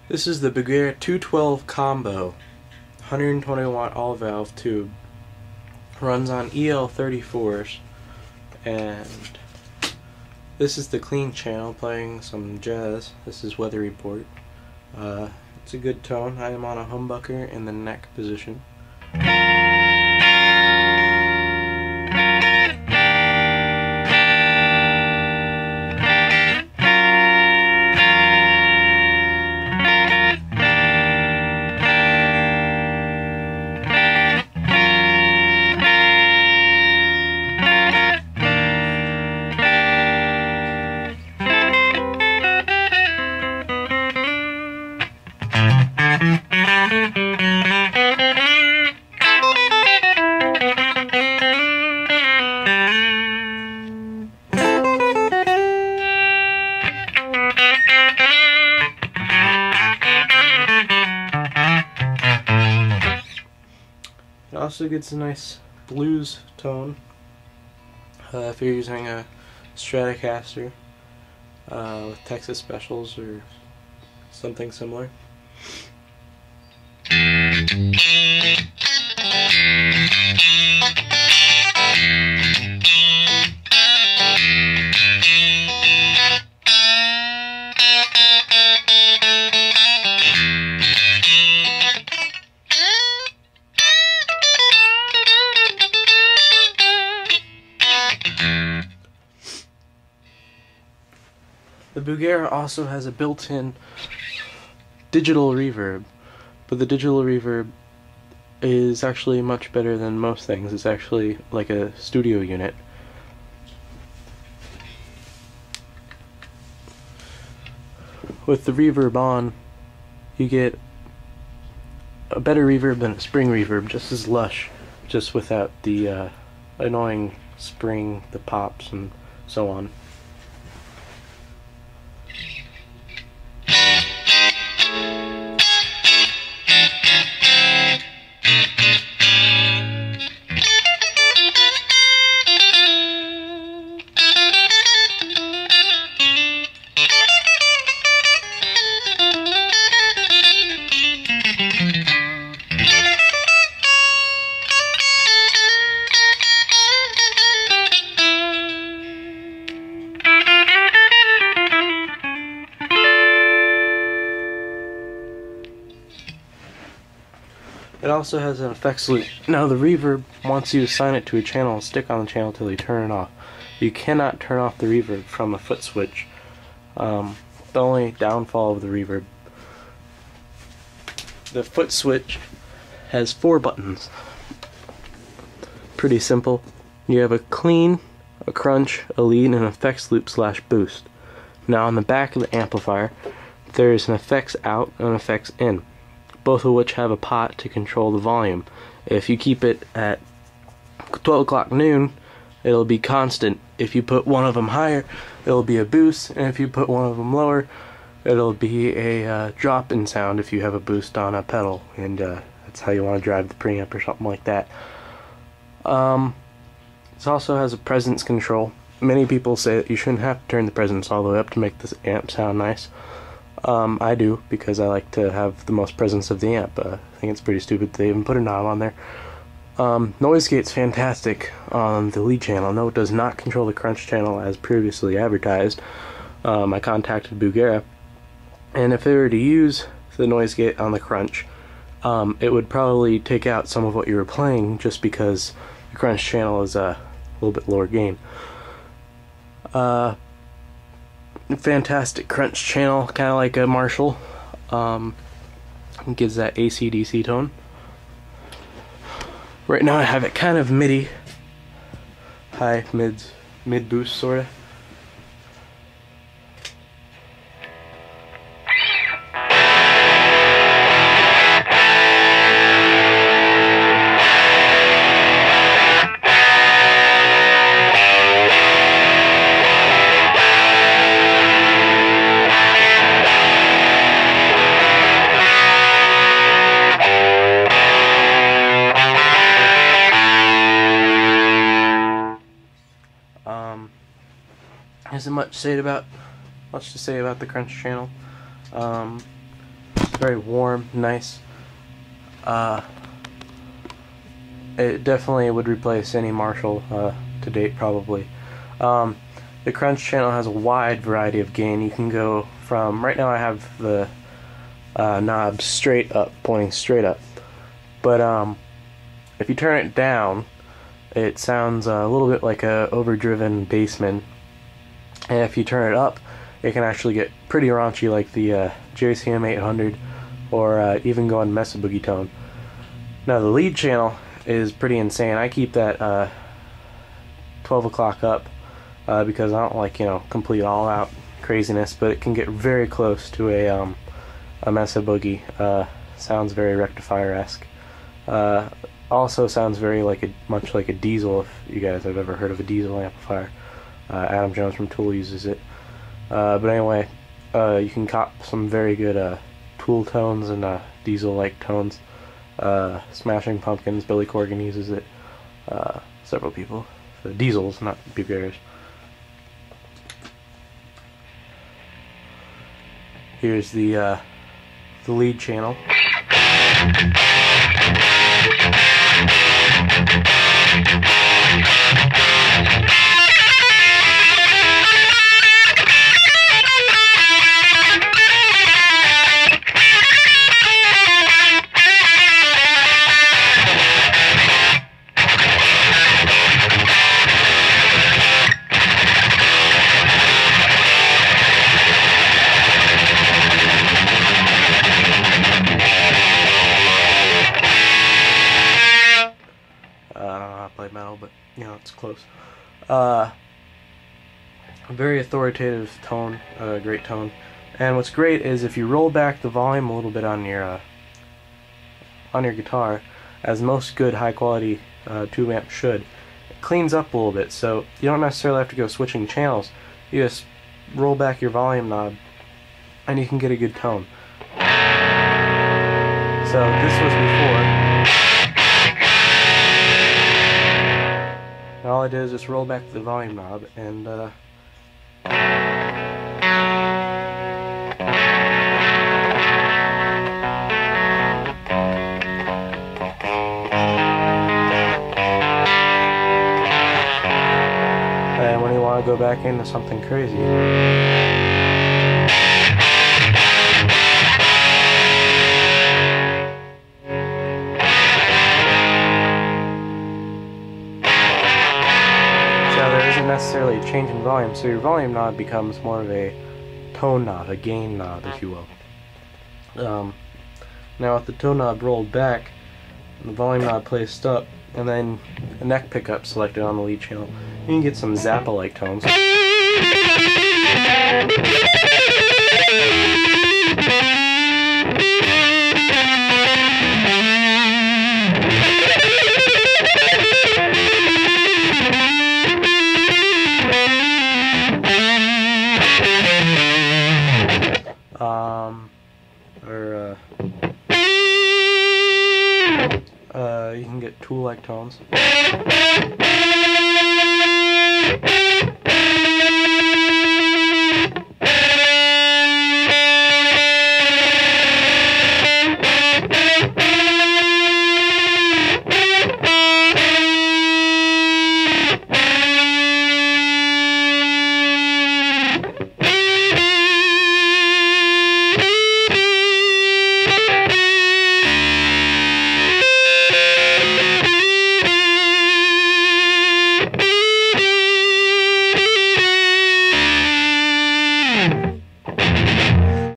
This is the Bugera 212 combo, 120 watt all valve tube. Runs on EL34s, and this is the clean channel playing some jazz. This is Weather Report. It's a good tone. I am on a humbucker in the neck position. It also gets a nice blues tone if you're using a Stratocaster with Texas Specials or something similar. The Bugera also has a built-in digital reverb, but the digital reverb is actually much better than most things. It's actually like a studio unit. With the reverb on, you get a better reverb than a spring reverb, just as lush, just without the annoying spring, the pops, and so on. It also has an effects loop. Now the reverb wants you to assign it to a channel and stick on the channel until you turn it off. You cannot turn off the reverb from a foot switch. The only downfall of the reverb, the foot switch has 4 buttons. Pretty simple. You have a clean, a crunch, a lead, and an effects loop / boost. Now on the back of the amplifier there is an effects out and an effects in, both of which have a pot to control the volume. If you keep it at 12 o'clock noon, it'll be constant. If you put one of them higher, it'll be a boost, and if you put one of them lower, it'll be a drop in sound if you have a boost on a pedal, and that's how you want to drive the preamp or something like that. This also has a presence control. Many people say that you shouldn't have to turn the presence all the way up to make this amp sound nice. I do, because I like to have the most presence of the amp. I think it's pretty stupid they even put a knob on there. Noise gate's fantastic on the lead channel. No, it does not control the crunch channel as previously advertised. I contacted Bugera, and if they were to use the noise gate on the crunch, it would probably take out some of what you were playing, just because the crunch channel is a little bit lower gain. Fantastic crunch channel, kind of like a Marshall. Gives that AC/DC tone. Right now I have it kind of MIDI, high, mid boost sorta. Isn't much to say about the crunch channel. very warm, nice. It definitely would replace any Marshall to date, probably. The Crunch channel has a wide variety of gain. You can go from, right now I have the knob straight up, pointing straight up. But if you turn it down, it sounds a little bit like a overdriven bassman. And if you turn it up, it can actually get pretty raunchy, like the JCM 800, or even go on Mesa Boogie tone. Now the lead channel is pretty insane. I keep that 12 o'clock up because I don't like, you know, complete all-out craziness, but it can get very close to a Mesa Boogie. Sounds very rectifier-esque. Also sounds very much like a diesel, if you guys have ever heard of a diesel amplifier. Adam Jones from Tool uses it. But anyway, you can cop some very good Tool tones and diesel-like tones. Smashing Pumpkins, Billy Corgan uses it. Several people. The diesels, not Bugeras. Here's the lead channel. Play metal, but you know, it's close. Very authoritative tone, great tone. And what's great is if you roll back the volume a little bit on your guitar, as most good high quality tube amps should, it cleans up a little bit, so you don't necessarily have to go switching channels. You just roll back your volume knob and you can get a good tone. So this was before. All I did is just roll back the volume knob and when you want to go back into something crazy, necessarily a change in volume, so your volume knob becomes more of a tone knob, a gain knob, if you will. Now with the tone knob rolled back, the volume knob placed up, and then a neck pickup selected on the lead channel, you can get some Zappa-like tones. You can get Tool-like tones.